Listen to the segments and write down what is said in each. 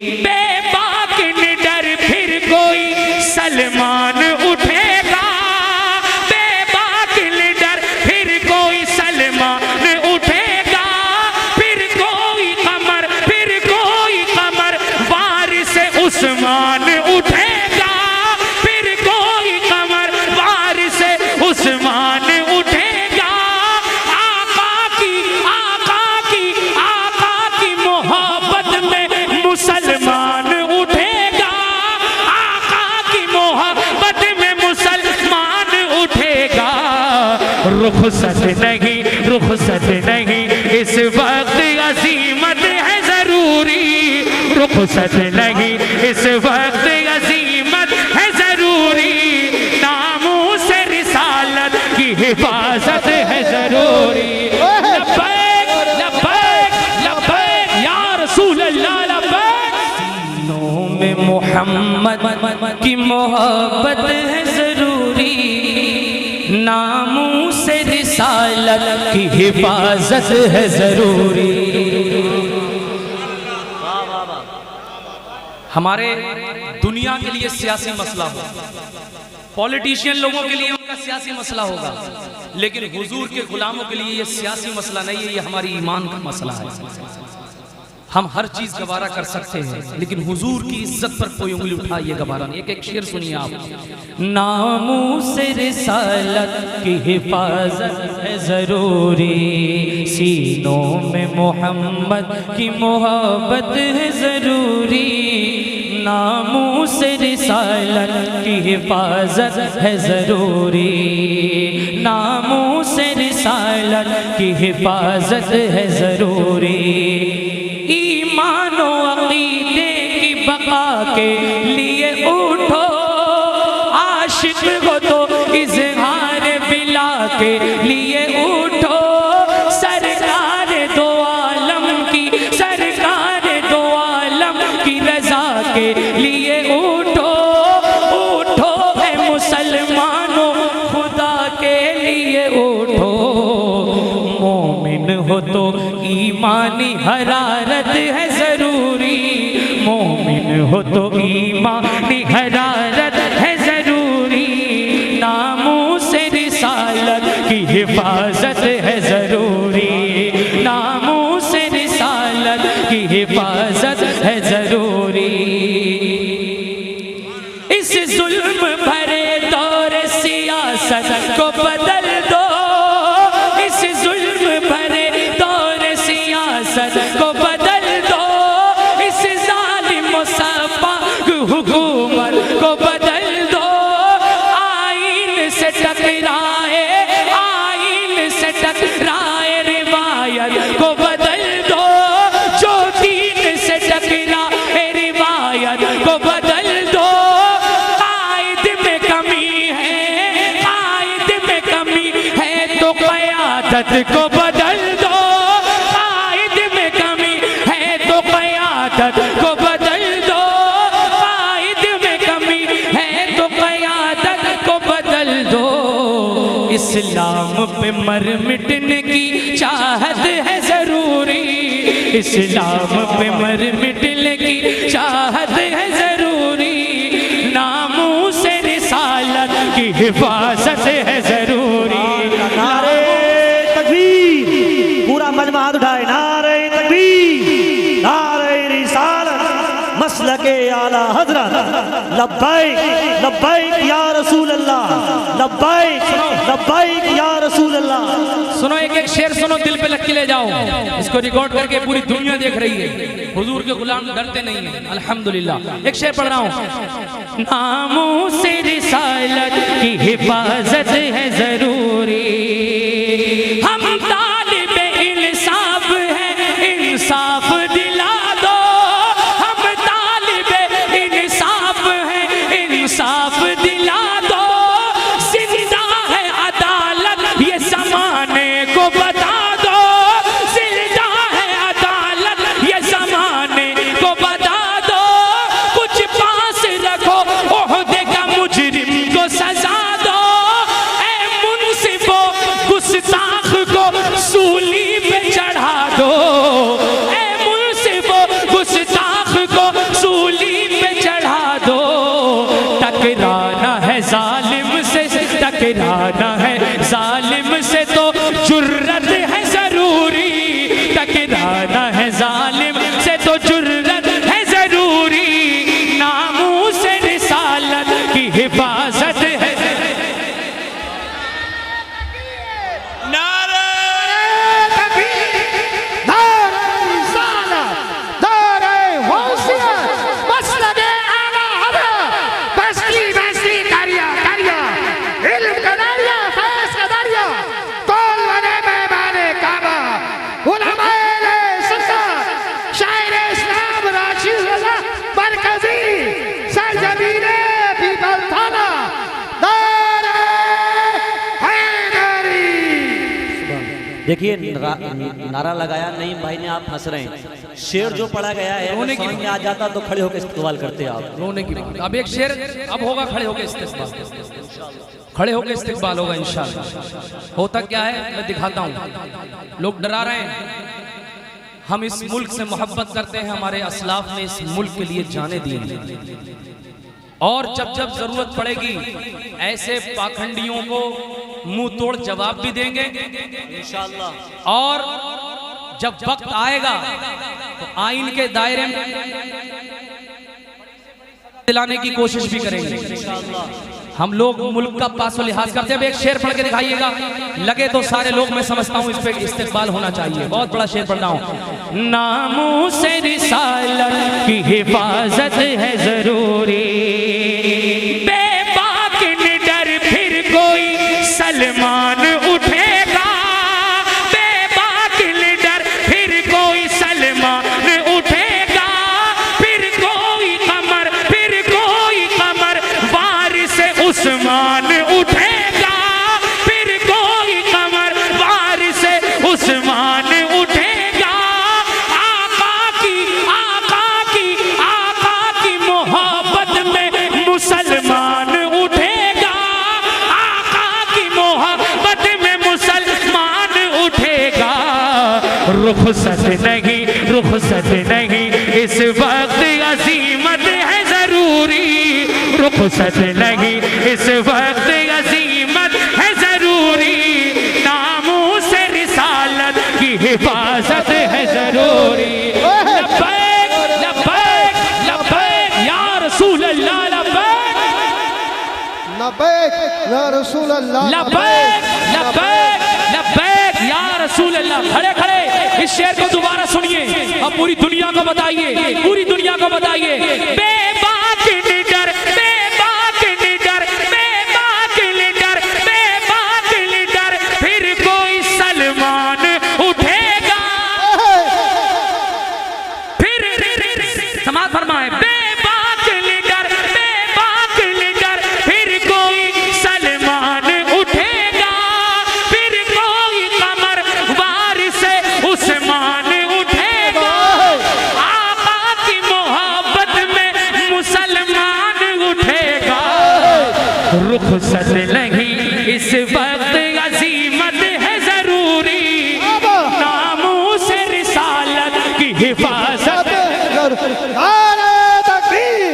बेबाक निडर फिर कोई सलमान उठेगा, बेबाक निडर फिर कोई सलमान उठेगा, फिर कोई कमर वारिस उस्मान उठेगा, फिर कोई कमर वारिस उस्मान उठेगा। आका की मोहब्बत में मुसलमान उठेगा, आका की मोहब्बत में मुसलमान उठेगा। रुखसत नहीं इस वक्त अजीमत है जरूरी, रुखसत नहीं इस वक्त अजीमत है जरूरी, नामूस रिसालत की हिफाजत है जरूरी। लब्बैक लब्बैक लब्बैक या रसूल अल्लाह लब्बैक। सीनों में मोहम्मद की मोहब्बत है जरूरी, नामूस रिसालत की हिफाजत है जरूरी। हमारे दुनिया के लिए सियासी मसला हो, पॉलिटिशियन लोगों के लिए उनका सियासी मसला होगा, लेकिन हुजूर के गुलामों के लिए ये सियासी मसला नहीं है, ये हमारी ईमान का मसला है। हम हर चीज गवारा कर सकते हैं, लेकिन हुजूर की इज्जत पर कोई उंगली उठा ये गवारा नहीं। एक शेर सुनिए आप। नामूस रिसालत की हिफाजत है जरूरी, सीनों में मोहम्मद की मोहब्बत है जरूरी, नामूस रिसालत की हिफाजत है जरूरी, नामूस रिसालत की हिफाजत है जरूरी। ईमानो अकीदे की बका के लिए उठो, आशिक हो तो इज़हार बिला के लिए उठो, सरकार दो आलम की रजा के लिए उठो, उठो है मुसलमानों खुदा के लिए उठो। मोमिन हो तो ईमानी हरारत है जरूरी, मोमिन हो तो ईमानी हरारत है जरूरी, नामूस रिसालत की हिफाजत है जरूरी, नामूस रिसालत की हिफाजत है जरूरी। इस जुल्म भरे दौर सियासत को बदल दो, इस जुल्म भरे दौर सियासत को बदल दो, इस जालिम मुसफ्फा हुकूमत को बदल दो। आईन से टकराए रिवायत को बदल दो, जो दीन से टकराए रिवायत को बदल दो। कायद में कमी है तो क़यादत को बदल दो, कायद में कमी है तो क़यादत को बदल दो, कायद में कमी है तो क़यादत को बदल दो। इस्लाम पे मर मिटने की चाहत है जरूरी, इस्लाम पे मर मिटने की चाहत है जरूरी, नामूस रिसालत की हिफाजत है जरूरी। नारे तकबीर, पूरा मजमा हाथ उठाए, नारे तकबीर, नारे रिसालत, मसलके आला हजरत, लब्बैक लब्बैक या रसूल अल्लाह, लब्बैक लब्बैक या रसूल अल्लाह। सुनो एक शेर सुनो, दिल पे लग के ले जाओ, इसको रिकॉर्ड करके पूरी दुनिया देख रही है। हुजूर के गुलाम डरते नहीं हैं, अल्हम्दुलिल्लाह। एक शेर पढ़ रहा हूँ। नामूस रिसालत की हिफाजत है जरूरी, हम तालिबे इंसाफ है, इंसाफ दिला दो, हम तालिबे इंसाफ है, इंसाफ दिला दो। जिंदा है अदालत ये ज़माने को बता दो, जिंदा है अदालत ये ज़माने को बता दो। कुछ पास रखो ओहदे का मुजरिम को सजा दो, ऐ मुंसिफो देखिए नारा लगाया नईम भाई ने, आप हंस रहे हैं। शेर जो पढ़ा गया है अगर समझ में आ जाता तो खड़े होकर इस्तेमाल करते आप। रोने की बात। अब एक शेर अब होगा, खड़े होकर इस्तेमाल, खड़े होकर इस्तेमाल होगा इंशाल्लाह। होता क्या है मैं दिखाता हूँ। लोग डरा रहे हैं, हम इस मुल्क से मोहब्बत करते हैं, हमारे असलाफ ने इस मुल्क के लिए जाने दी और जब जब जरूरत पड़ेगी ऐसे पाखंडियों को मुंह तोड़ जवाब भी देंगे इंशाअल्लाह। और जब वक्त आएगा तो आइन के दायरे में दिलाने की कोशिश भी करेंगे इंशाअल्लाह। हम लोग मुल्क का पासो लिहाज करते हैं। अब एक शेर पढ़ के दिखाइएगा, लगे तो सारे लोग, मैं समझता हूँ इस पे इस्तेमाल होना चाहिए। बहुत बड़ा शेर पढ़ रहा हूँ। नामूसे रिसालत की हिफाजत है जरूरी, बेबाक निडर फिर कोई सलमान उठेगा, बेबाक निडर फिर कोई सलमान उठेगा, फिर कोई कमर उस्मान उठेगा, फिर कोई कमर वार से उस्मान उठेगा। आका की मोहब्बत में मुसलमान उठेगा, आका की मोहब्बत में मुसलमान उठेगा। रुखसत नहीं इस वक्त अजीमत है जरूरी, रुखसत नहीं इस वक्त अजीमत है जरूरी, नामूसे रिसालत की हिफाजत है जरूरी। लब्बैक लब्बैक लब्बैक या रसूल अल्लाह, लब्बैक लब्बैक या रसूल अल्लाह, लब्बैक लब्बैक लब्बैक या रसूल अल्लाह। खड़े खड़े इस शेर को दोबारा सुनिए और पूरी दुनिया को बताइए, पूरी दुनिया को बताइए। बेबाक निडर, बेबाक निडर, बेबाक निडर, बेबाक निडर, फिर कोई सलमान उठेगा, फिर समाज फरमाए। बेबाक निडर, बेबाक निडर, फिर कोई सलमान उठेगा, फिर कोई कमर वार से उस्मान उठेगा। आका की मोहब्बत में मुसलमान उठेगा। रुखसत नहीं इस वक्त अजीमत है जरूरी, नामूसे रिसालत की हिफाजत। नारे तकबीर,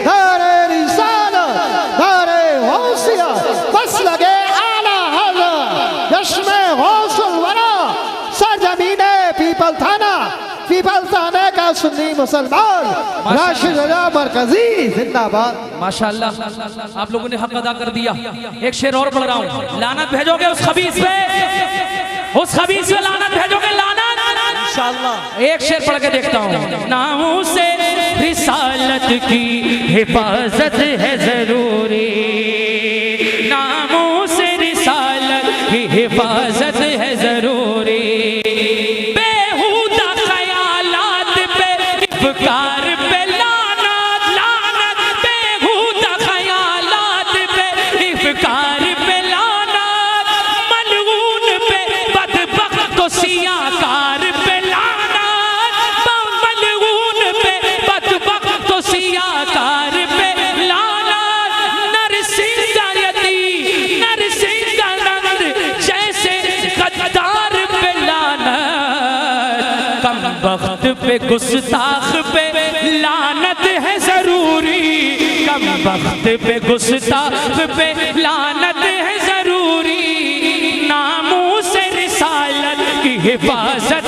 नारे रिसालत, नारे गौसिया, बस लगे आला हज़रत, यश्मे गौसुल वरा, सरजमीने पीपल थाना का सुन्नी मुसलमान, राशिद रजा मरकजी जिंदाबाद। माशाअल्लाह, आप लोगों ने हक अदा कर दिया। एक शेर और पढ़ रहा हूँ। लानत भेजोगे उस खबीस पे, उस खबीस पे लानत भेजोगे, लानत इंशाअल्लाह। एक शेर पढ़ के देखता हूँ। नामूसे रिसालत की हिफाजत है जरूरी, नामूसे रिसालत की हिफाजत है जरूरी। बेहुदा ख्यालात पे इफ्कार पे लानत, लानत, बेहुदा ख्यालात पे इफ्कार पे लानत, मलऊन पे बदबख्त तो सियाकार पे लानत, मलऊन पे बदबख्त तो सियाकार पे लानत। नरसिंगानंद जैसे गद्दार पे लानत, कम वक्त पे गुस्ताख पे लानत है जरूरी, कम वक्त पे गुस्ताख पे लानत है जरूरी। नामूसे रिसालत की हिफाजत